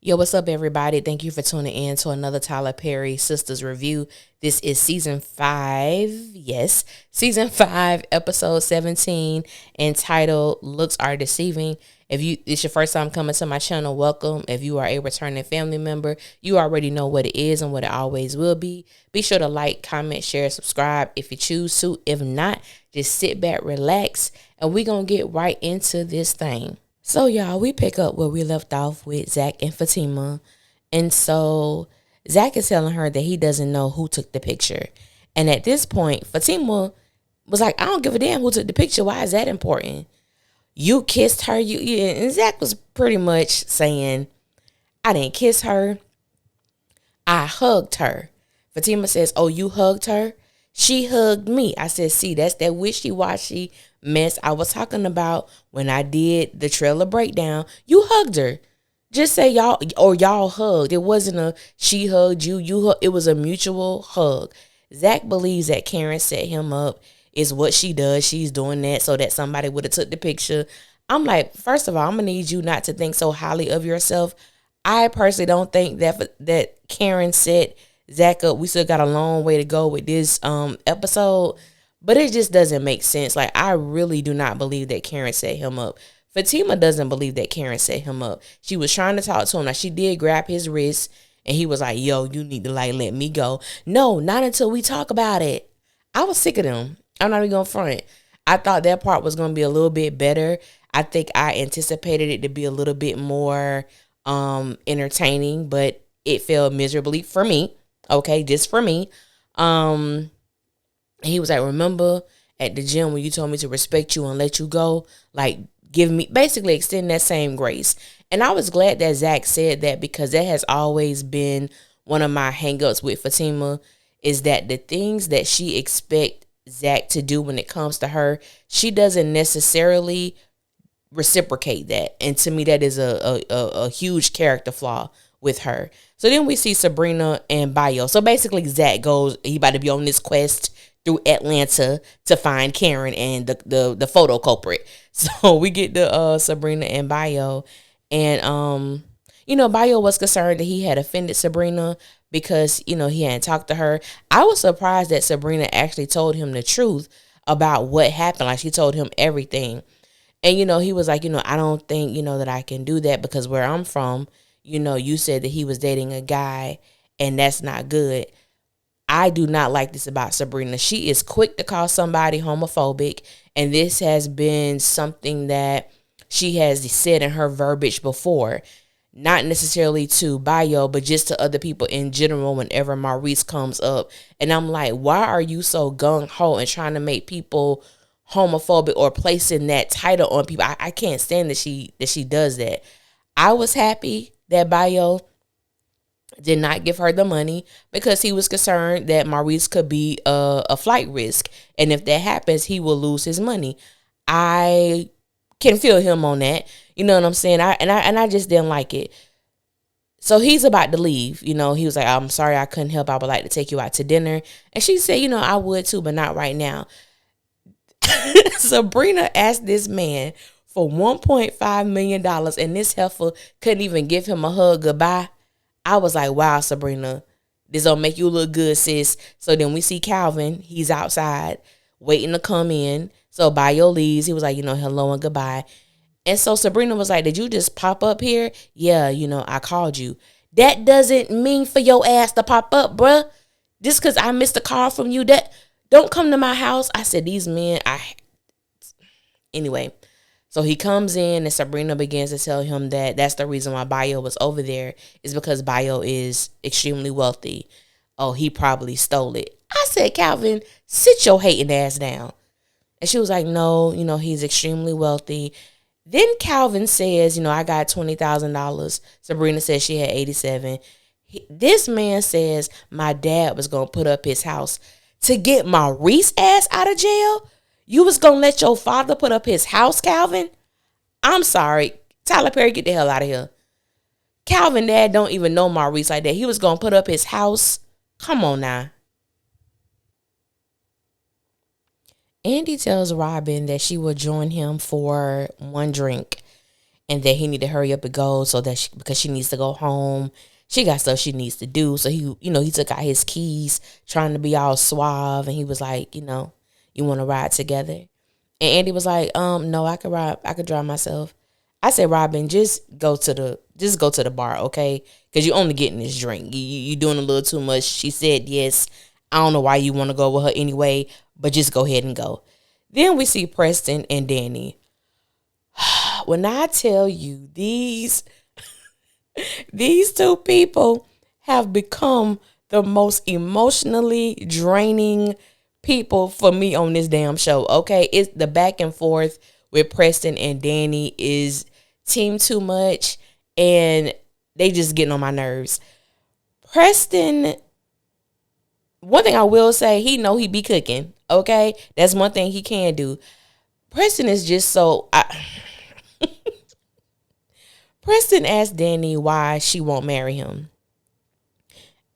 Yo, what's up, everybody? Thank you for tuning in to another Tyler Perry Sisters review. This is season 5, yes, season 5, episode 17, entitled "Looks Are Deceiving." If it's your first time coming to my channel, welcome. If you are a returning family member, you already know what it is and what it always will be. Be sure to like, comment, share, subscribe if you choose to. If not, just sit back, relax, and we're gonna get right into this thing. So, y'all, we pick up where we left off with Zach and Fatima. And so Zach is telling her that he doesn't know who took the picture. And at this point, Fatima was like, I don't give a damn who took the picture. Why is that important? You kissed her. And Zach was pretty much saying, I didn't kiss her. I hugged her. Fatima says, oh, you hugged her? She hugged me. I said, see, that's that wishy-washy mess I was talking about when I did the trailer breakdown. You hugged her. Just say y'all, or y'all hugged. It wasn't a she hugged you, you hugged. It was a mutual hug. Zach believes that Karen set him up, is what she does. She's doing that so that somebody would have took the picture. I'm like, first of all, I'm going to need you not to think so highly of yourself. I personally don't think that Karen set Zach up. We still got a long way to go with this episode, but it just doesn't make sense. Like, I really do not believe that Karen set him up. Fatima doesn't believe that Karen set him up. She was trying to talk to him. Now, she did grab his wrist, and he was like, yo, you need to, like, let me go. No, not until we talk about it. I was sick of them. I'm not even going to front. I thought that part was going to be a little bit better. I think I anticipated it to be a little bit more entertaining, but it failed miserably for me. Okay, just for me. He was like, remember at the gym when you told me to respect you and let you go? Like, give me, basically extend that same grace. And I was glad that Zach said that, because that has always been one of my hangups with Fatima, is that the things that she expect Zach to do when it comes to her, she doesn't necessarily reciprocate that. And to me, that is a huge character flaw with her. So then we see Sabrina and Bayo. So basically Zach goes, he about to be on this quest through Atlanta to find Karen and the photo culprit. So we get to Sabrina and Bayo. And Bayo was concerned that he had offended Sabrina because, he hadn't talked to her. I was surprised that Sabrina actually told him the truth about what happened. Like, she told him everything. And, he was like, I don't think, that I can do that, because where I'm from, you said that he was dating a guy, and that's not good. I do not like this about Sabrina. She is quick to call somebody homophobic, and this has been something that she has said in her verbiage before. Not necessarily to Bayo, but just to other people in general whenever Maurice comes up. And I'm like, why are you so gung-ho and trying to make people homophobic or placing that title on people? I can't stand that she does that. I was happy that Bayo did not give her the money, because he was concerned that Maurice could be a flight risk, and if that happens, he will lose his money. I can feel him on that. You know what I'm saying? I just didn't like it. So he's about to leave. He was like, I'm sorry I couldn't help. I would like to take you out to dinner. And she said, I would too, but not right now. Sabrina asked this man for $1.5 million, and this heifer couldn't even give him a hug goodbye. I was like, wow, Sabrina, this don't make you look good, sis. So then we see Calvin. He's outside waiting to come in. So Bayo leaves. He was like, hello and goodbye. And so Sabrina was like, did you just pop up here? Yeah, I called you. That doesn't mean for your ass to pop up, bruh. Just because I missed a call from you, that don't come to my house. I said, these men, anyway. So he comes in, and Sabrina begins to tell him that that's the reason why Bayo was over there, is because Bayo is extremely wealthy. Oh, he probably stole it. I said, Calvin, sit your hating ass down. And she was like, no, he's extremely wealthy. Then Calvin says, I got $20,000. Sabrina says she had 87. This man says my dad was going to put up his house to get Maurice ass out of jail. You was going to let your father put up his house, Calvin? I'm sorry. Tyler Perry, get the hell out of here. Calvin dad don't even know Maurice like that. He was going to put up his house. Come on now. Andy tells Robin that she will join him for one drink. and that he need to hurry up and go so that because she needs to go home. She got stuff she needs to do. So he took out his keys, trying to be all suave, and he was like, you want to ride together? And Andy was like, no, I could ride. I could drive myself. I said, Robin, just go to the bar, okay? Because you only getting this drink. You doing a little too much. She said yes. I don't know why you want to go with her anyway, but just go ahead and go. Then we see Preston and Danny. When I tell you these two people have become the most emotionally draining people for me on this damn show, okay? It's the back and forth with Preston and Danny is team too much, and they just getting on my nerves. Preston, one thing I will say, he know he be cooking, okay? That's one thing he can do. Preston is just so... Preston asked Danny why she won't marry him.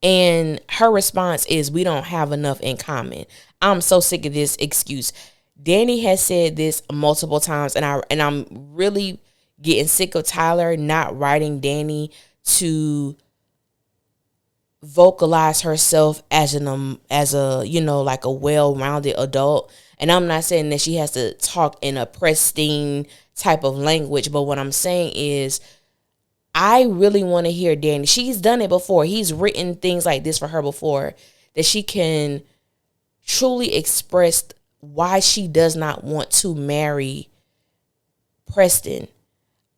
And her response is, we don't have enough in common. I'm so sick of this excuse. Danny has said this multiple times, and I'm really getting sick of Tyler not writing Danny to vocalize herself as a like a well-rounded adult. And I'm not saying that she has to talk in a pristine type of language, but what I'm saying is I really want to hear Danny. She's done it before. He's written things like this for her before, that she can truly express why she does not want to marry Preston.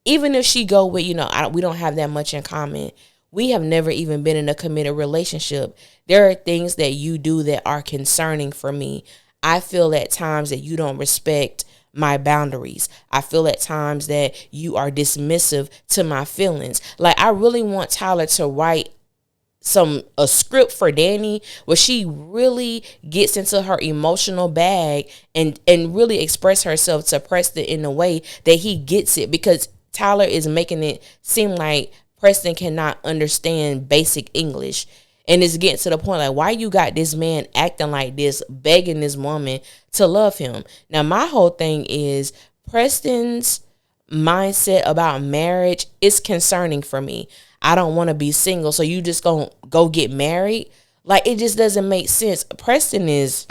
Even if she go with, we don't have that much in common. We have never even been in a committed relationship. There are things that you do that are concerning for me. I feel at times that you don't respect my boundaries. I feel at times that you are dismissive to my feelings. Like, I really want Tyler to write a script for Danny where she really gets into her emotional bag and really express herself to Preston in a way that he gets it, because Tyler is making it seem like Preston cannot understand basic English. And it's getting to the point like, why you got this man acting like this, begging this woman to love him? Now, my whole thing is Preston's mindset about marriage is concerning for me. I don't want to be single, so you just gonna go get married? Like, it just doesn't make sense. Preston is,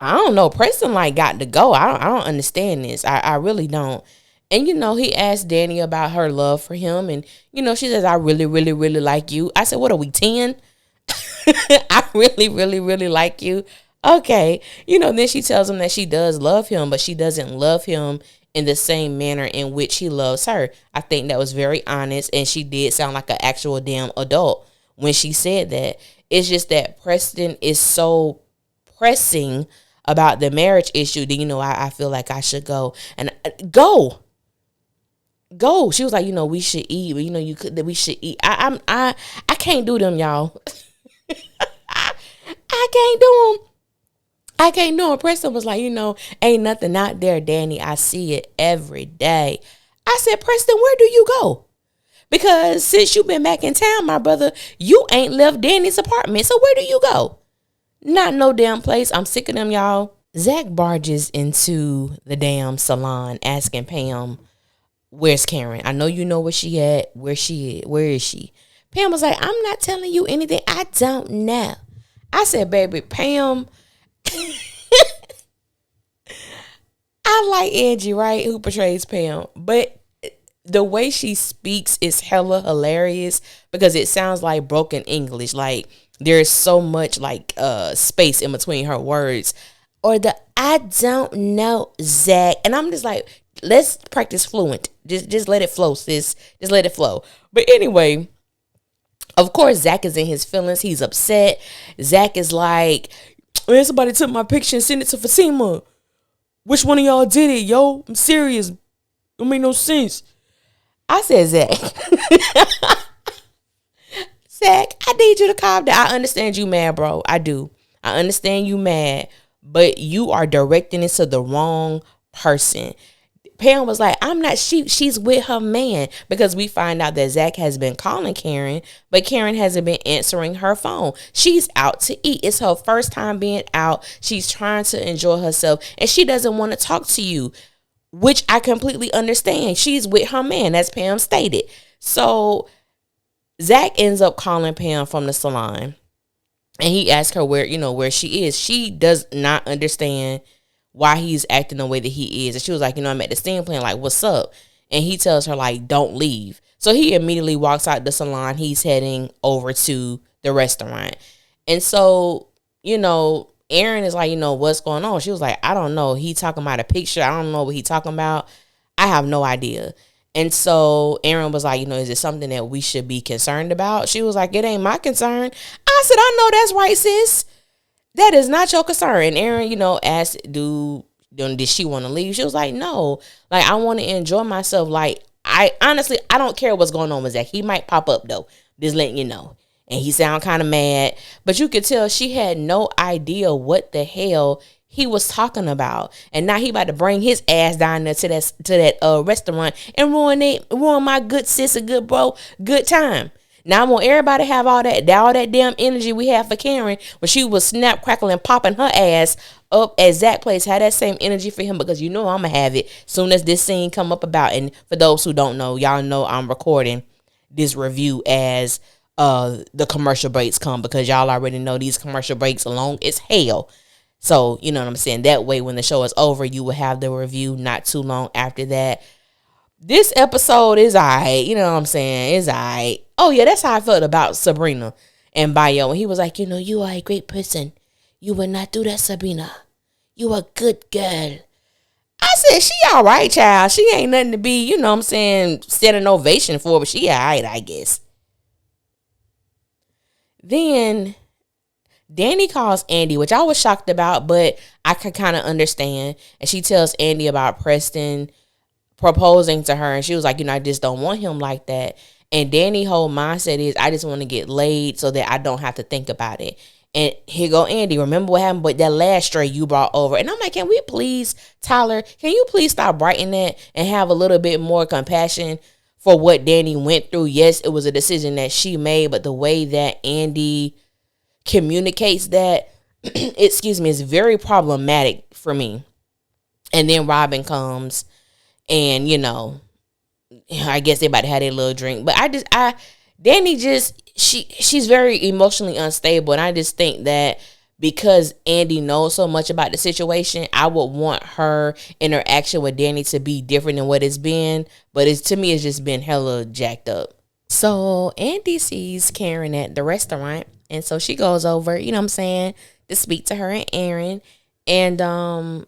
I don't know, Preston like got to go. I don't understand this. I really don't. And, he asked Danny about her love for him. And, she says, I really, really, really like you. I said, what are we, 10? I really, really, really like you. Okay. Then she tells him that she does love him, but she doesn't love him in the same manner in which he loves her. I think that was very honest. And she did sound like an actual damn adult when she said that. It's just that Preston is so pressing about the marriage issue that, I feel like I should go. And go. She was like, we should eat, but we should eat. I can't do them, y'all. I can't do them. I can't do them. Preston was like, ain't nothing out there, Danny. I see it every day. I said, Preston, where do you go? Because since you've been back in town, my brother, you ain't left Danny's apartment. So where do you go? Not no damn place. I'm sick of them, y'all. Zach barges into the damn salon asking Pam, where's Karen? I know you know where she at. Where she is? Where is she? Pam was like, I'm not telling you anything. I don't know. I said, baby, Pam, I like Angie, right? Who portrays Pam. But the way she speaks is hella hilarious because it sounds like broken English. Like, there's so much like space in between her words. Or the I don't know, Zach. And I'm just like, let's practice fluent. Just let it flow, sis. Just let it flow. But anyway, of course, Zach is in his feelings. He's upset. Zach is like, man, somebody took my picture and sent it to Fatima. Which one of y'all did it, yo? I'm serious. Don't make no sense. I said, Zach. Zach, I need you to calm down. I understand you mad, bro. I do. I understand you mad. But you are directing it to the wrong person. Pam was like, I'm not, she's with her man, because we find out that Zach has been calling Karen, but Karen hasn't been answering her phone. She's out to eat. It's her first time being out. She's trying to enjoy herself and she doesn't want to talk to you. which I completely understand. She's with her man, as Pam stated. So Zach ends up calling Pam from the salon, and he asks her where she is. She does not understand why he's acting the way that he is. And she was like, I'm at the stand plan, like, what's up? And he tells her, like, don't leave. So he immediately walks out the salon. He's heading over to the restaurant. And so, Aaron is like, what's going on? She was like, I don't know. He talking about a picture. I don't know what he talking about. I have no idea. And so Aaron was like, is it something that we should be concerned about? She was like, it ain't my concern. I said, I know that's right, sis. That is not your concern. And Aaron, asked, did she want to leave? She was like, no. Like, I want to enjoy myself. Like, I don't care what's going on with Zach. He might pop up, though. Just letting you know. And he sound kind of mad. But you could tell she had no idea what the hell he was talking about. And now he about to bring his ass down there to that restaurant and ruin my good sis, a good bro, good time. Now I want everybody to have all that damn energy we have for Karen when she was snap, crackling, popping her ass up at Zach place. Have that same energy for him, because I'm gonna have it soon as this scene come up about. And for those who don't know, y'all know I'm recording this review as the commercial breaks come, because y'all already know these commercial breaks are long as hell. So you know what I'm saying. That way, when the show is over, you will have the review not too long after that. This episode is alright, you know what I'm saying? It's alright. Oh yeah, that's how I felt about Sabrina and Bayo. And he was like, you are a great person. You would not do that, Sabrina. You a good girl. I said, she alright, child. She ain't nothing to be, you know what I'm saying, set an ovation for, but she alright, I guess. Then Danny calls Andy, which I was shocked about, but I could kind of understand. And she tells Andy about Preston proposing to her, and she was like, I just don't want him like that. And Danny's whole mindset is, I just want to get laid so that I don't have to think about it. And here go Andy, remember what happened with that last stray you brought over? And I'm like, can we please, Tyler, can you please stop writing that and have a little bit more compassion for what Danny went through? Yes, it was a decision that she made, but the way that Andy communicates that, is very problematic for me. And then Robin comes, and I guess they about to have their little drink. But Danny she's very emotionally unstable. And I just think that because Andy knows so much about the situation, I would want her interaction with Danny to be different than what it's been. But to me, it's just been hella jacked up. So Andy sees Karen at the restaurant. And so she goes over, to speak to her and Aaron. And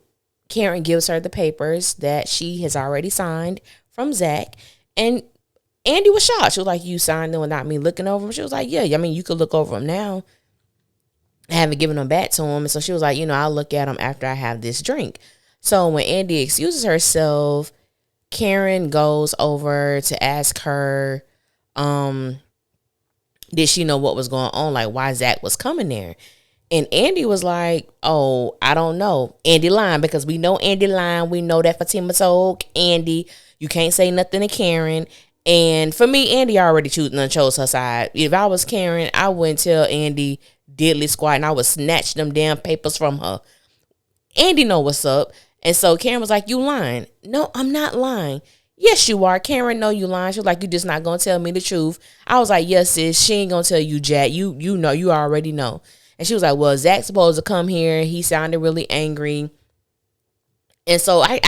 Karen gives her the papers that she has already signed from Zach. And Andy was shocked. She was like, you signed them without me looking over them? She was like, yeah, you could look over them now. I haven't given them back to him. And so she was like, I'll look at them after I have this drink. So when Andy excuses herself, Karen goes over to ask her, did she know what was going on? Like, why Zach was coming there? And Andy was like, oh, I don't know. Andy lying, because we know Andy lying. We know that Fatima told Andy, you can't say nothing to Karen. And for me, Andy already chose her side. If I was Karen, I wouldn't tell Andy diddly squat, and I would snatch them damn papers from her. Andy know what's up. And so Karen was like, you lying. No, I'm not lying. Yes, you are. Karen know you lying. She was like, you just not going to tell me the truth. I was like, yes, sis. She ain't going to tell you, Jack. You know. You already know. And she was like, well, Zach's supposed to come here. He sounded really angry. And so I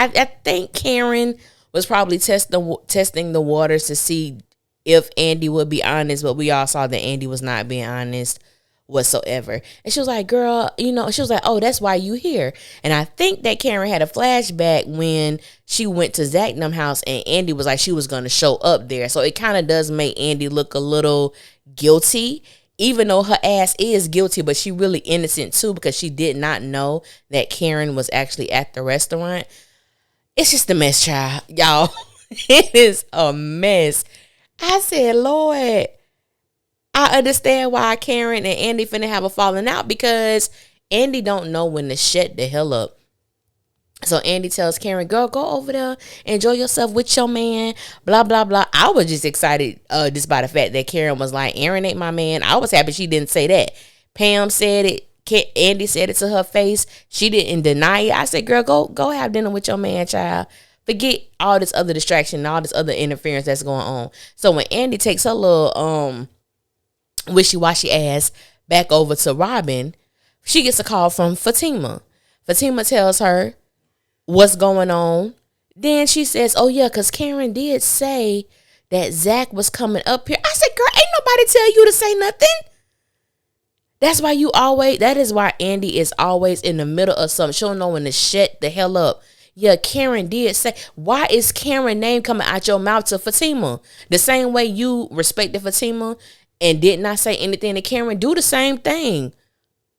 think Karen was probably testing the waters to see if Andy would be honest. But we all saw that Andy was not being honest whatsoever. And she was like, girl, she was like, oh, that's why you here. And I think that Karen had a flashback when she went to Zach and them house, and Andy was like, she was going to show up there. So it kind of does make Andy look a little guilty, even though her ass is guilty, but she really innocent too, because she did not know that Karen was actually at the restaurant. It's just a mess, child, y'all. It is a mess. I said, Lord, I understand why Karen and Andy finna have a falling out, because Andy don't know when to shut the hell up. So Andy tells Karen, girl, go over there, enjoy yourself with your man, blah, blah, blah. I was just excited just by the fact that Karen was like, Aaron ain't my man. I was happy she didn't say that. Pam said it. Andy said it to her face. She didn't deny it. I said, girl, go have dinner with your man, child. Forget all this other distraction and all this other interference that's going on. So when Andy takes her little wishy-washy ass back over to Robin, she gets a call from Fatima. Fatima tells her what's going on. Then she says, oh yeah, because Karen did say that Zach was coming up here. I said, girl, ain't nobody tell you to say nothing. That is why Andy is always in the middle of something. She don't know when to shut the hell up. Yeah, Karen did say. Why is Karen's name coming out your mouth to Fatima? The same way you respected Fatima and did not say anything to Karen, do the same thing.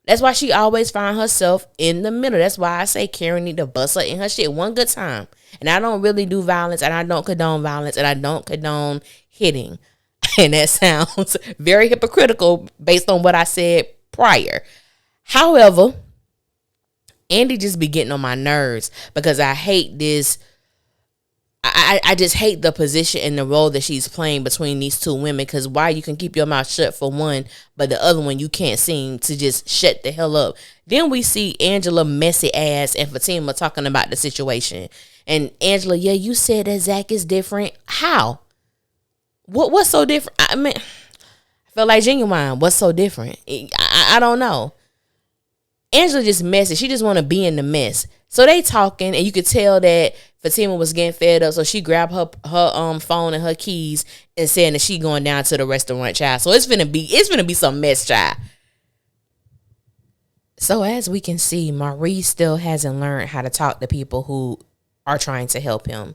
That's why she always find herself in the middle. That's why I say Karen need to bust her in her shit one good time. And I don't really do violence, and I don't condone violence, and I don't condone hitting. And that sounds very hypocritical based on what I said prior. However, Andy just be getting on my nerves because I hate this. I just hate the position and the role that she's playing between these two women, because why you can keep your mouth shut for one, but the other one you can't seem to just shut the hell up. Then we see Angela messy ass and Fatima talking about the situation. And Angela, yeah, you said that Zach is different. How? What's so different? I mean, I feel like Genuine. What's so different? I don't know. Angela just messy. She just want to be in the mess. So they talking, and you could tell that Fatima was getting fed up. So she grabbed her phone and her keys and saying that she going down to the restaurant, child. So it's gonna be some mess, child. So as we can see, Maurice still hasn't learned how to talk to people who are trying to help him.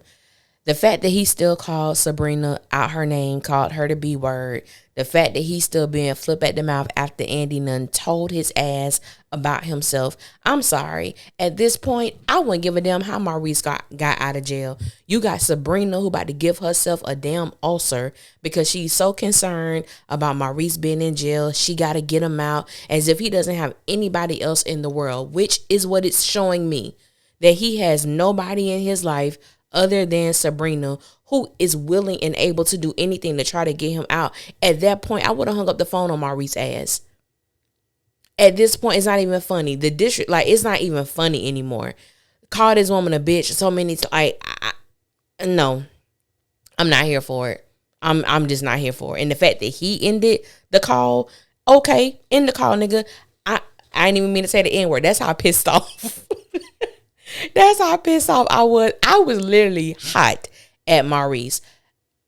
The fact that he still called Sabrina out her name, called her the B word. The fact that he's still being flipped at the mouth after Andy Nunn told his ass about himself. I'm sorry. At this point, I wouldn't give a damn how Maurice got out of jail. You got Sabrina who about to give herself a damn ulcer because she's so concerned about Maurice being in jail. She got to get him out as if he doesn't have anybody else in the world, which is what it's showing me. That he has nobody in his life other than Sabrina, who is willing and able to do anything to try to get him out. At that point, I would have hung up the phone on Maurice's ass. At this point, it's not even funny. The district, it's not even funny anymore. Call this woman a bitch so many times. No, I'm not here for it. I'm just not here for it. And the fact that he ended the call, okay, end the call, nigga. I didn't even mean to say the N word. That's how pissed off. That's how pissed off I was. I was literally hot at Maurice.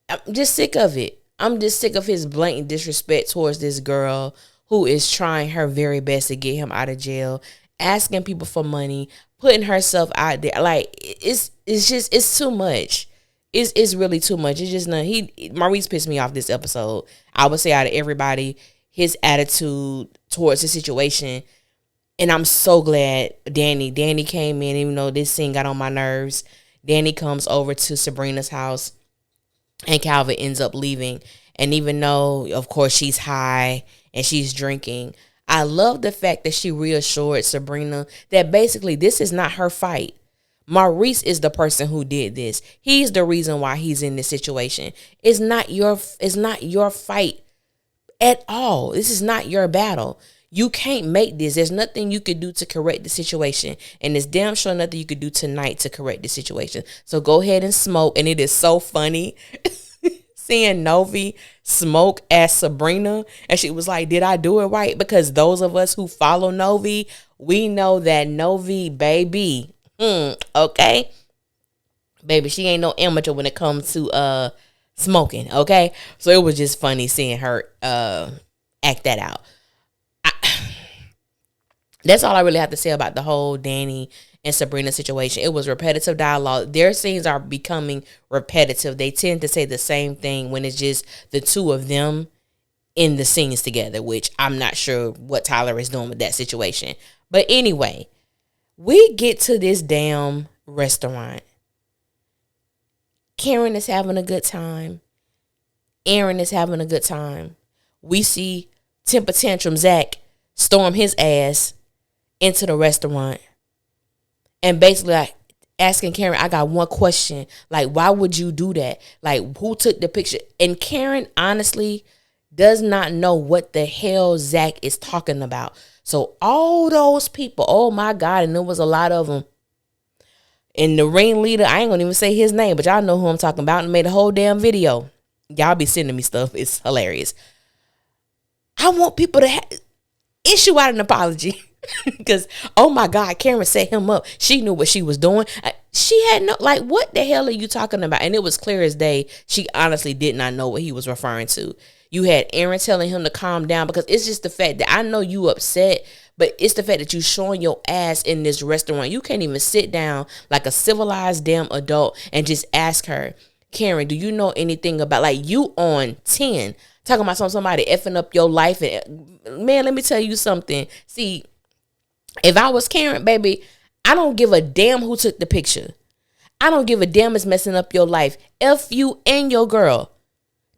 I'm just sick of it. I'm just sick of his blatant disrespect towards this girl who is trying her very best to get him out of jail, asking people for money, putting herself out there. It's too much. It's really too much. It's just not. Maurice pissed me off this episode. I would say out of everybody, his attitude towards the situation. And I'm so glad Danny came in, even though this scene got on my nerves. Danny comes over to Sabrina's house and Calvin ends up leaving. And even though, of course, she's high and she's drinking, I love the fact that she reassured Sabrina that basically this is not her fight. Maurice is the person who did this. He's the reason why he's in this situation. It's not your fight at all. This is not your battle. You can't make this. There's nothing you could do to correct the situation. And there's damn sure nothing you could do tonight to correct the situation. So go ahead and smoke. And it is so funny seeing Novi smoke as Sabrina. And she was like, did I do it right? Because those of us who follow Novi, we know that Novi, baby, okay? Baby, she ain't no amateur when it comes to smoking, okay? So it was just funny seeing her act that out. That's all I really have to say about the whole Danny and Sabrina situation. It was repetitive dialogue. Their scenes are becoming repetitive. They tend to say the same thing when it's just the two of them in the scenes together, which I'm not sure what Tyler is doing with that situation. But anyway, we get to this damn restaurant. Karen is having a good time. Aaron is having a good time. We see Temper Tantrum Zach storm his ass into the restaurant and basically asking Karen, I got one question. Why would you do that? Who took the picture? And Karen honestly does not know what the hell Zach is talking about. So all those people, oh my God, and there was a lot of them. And the ringleader, I ain't gonna even say his name, but y'all know who I'm talking about, and made a whole damn video. Y'all be sending me stuff. It's hilarious. I want people to issue out an apology. Because, oh my God, Karen set him up. She knew what she was doing. She had no, like, what the hell are you talking about? And it was clear as day. She honestly did not know what he was referring to. You had Aaron telling him to calm down, because it's just the fact that I know you upset, but it's the fact that you showing your ass in this restaurant. You can't even sit down like a civilized damn adult and just ask her, Karen, do you know anything about, like, you on 10, talking about somebody effing up your life. And man, let me tell you something. See, if I was Karen, baby, I don't give a damn who took the picture. I don't give a damn it's messing up your life. F you and your girl.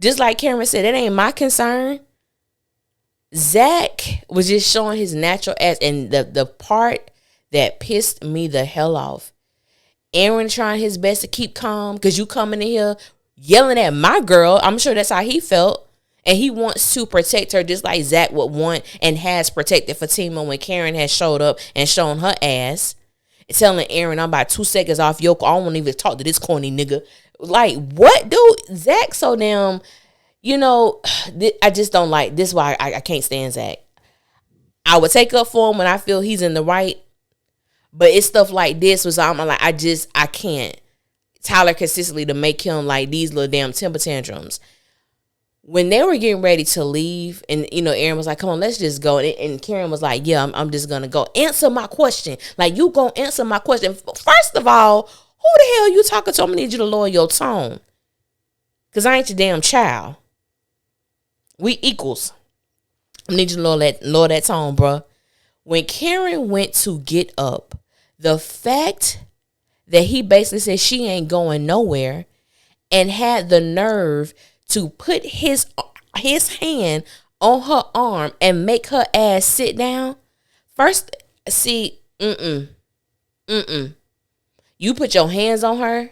Just like Karen said, that ain't my concern. Zach was just showing his natural ass. And the part that pissed me the hell off, Aaron trying his best to keep calm, because you coming in here yelling at my girl. I'm sure that's how he felt. And he wants to protect her just like Zach would want and has protected Fatima when Karen has showed up and shown her ass. Telling Aaron, I'm about 2 seconds off your call. I don't want to even talk to this corny nigga. Like, what, dude? Zach so damn, I just don't like this. Why I can't stand Zach. I would take up for him when I feel he's in the right. But it's stuff like this was I'm like, I can't. Tyler consistently to make him like these little damn temper tantrums. When they were getting ready to leave, and Aaron was like, come on, let's just go. And Karen was like, yeah, I'm just going to go. Answer my question. Like, you going to answer my question. First of all, who the hell you talking to? I'm going to need you to lower your tone. Because I ain't your damn child. We equals. I need you to lower that tone, bro. When Karen went to get up, the fact that he basically said she ain't going nowhere and had the nerve to put his hand on her arm and make her ass sit down. First, see, you put your hands on her,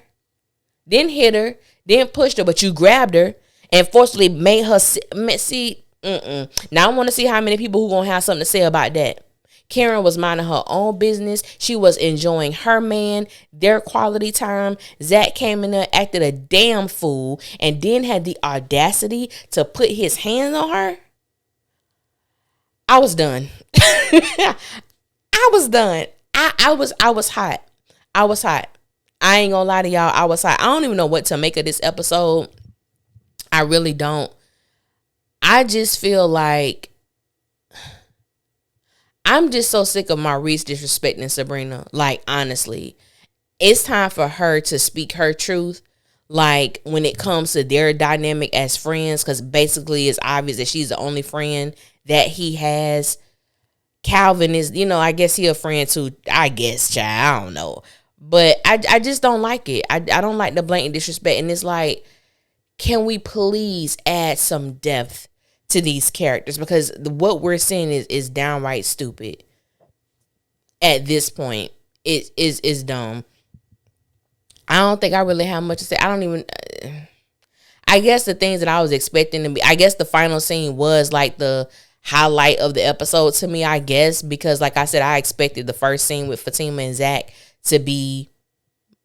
then hit her, then pushed her, but you grabbed her and forcibly made her see. Now I want to see how many people who gonna have something to say about that. Karen was minding her own business. She was enjoying her man, their quality time. Zach came in there, acted a damn fool, and then had the audacity to put his hands on her. I was done. I was done. I was hot. I was hot. I ain't gonna lie to y'all. I was hot. I don't even know what to make of this episode. I really don't. I just feel like I'm just so sick of Maurice disrespecting Sabrina. Like, honestly, it's time for her to speak her truth. Like, when it comes to their dynamic as friends, because basically it's obvious that she's the only friend that he has. Calvin is, I guess he a friend too. I guess, child, I don't know. But I just don't like it. I don't like the blatant disrespect. And it's like, can we please add some depth to these characters? Because what we're seeing is downright stupid at this point. It is dumb. I don't think I really have much to say. I don't even, I guess the things that I was expecting to be, I guess the final scene was like the highlight of the episode to me, I guess, because like I said, I expected the first scene with Fatima and Zach to be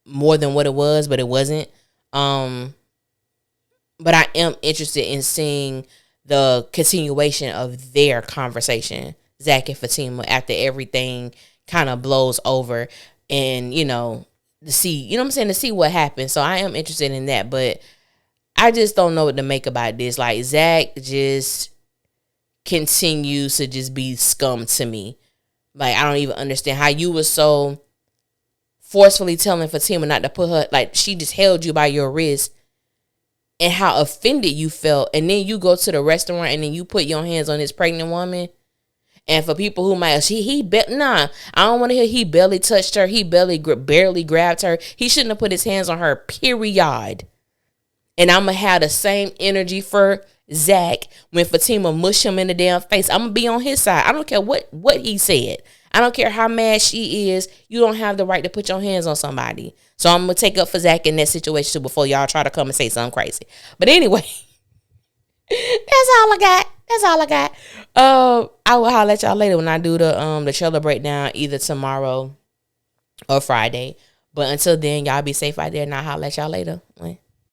more than what it was, but it wasn't. But I am interested in seeing the continuation of their conversation, Zach and Fatima, after everything kind of blows over, and to see, to see what happens. So I am interested in that, but I just don't know what to make about this. Like, Zach just continues to just be scum to me. Like, I don't even understand how you were so forcefully telling Fatima not to put her, like, she just held you by your wrist, and how offended you felt. And then you go to the restaurant and then you put your hands on this pregnant woman. And for people who might, I don't want to hear he barely touched her. He barely grabbed her. He shouldn't have put his hands on her, period. And I'm going to have the same energy for Zach when Fatima mush him in the damn face. I'm going to be on his side. I don't care what he said. I don't care how mad she is. You don't have the right to put your hands on somebody. So I'm going to take up for Zach in that situation too before y'all try to come and say something crazy. But anyway, that's all I got. I will holler at y'all later when I do the trailer breakdown, either tomorrow or Friday. But until then, y'all be safe out there, and I'll holler at y'all later.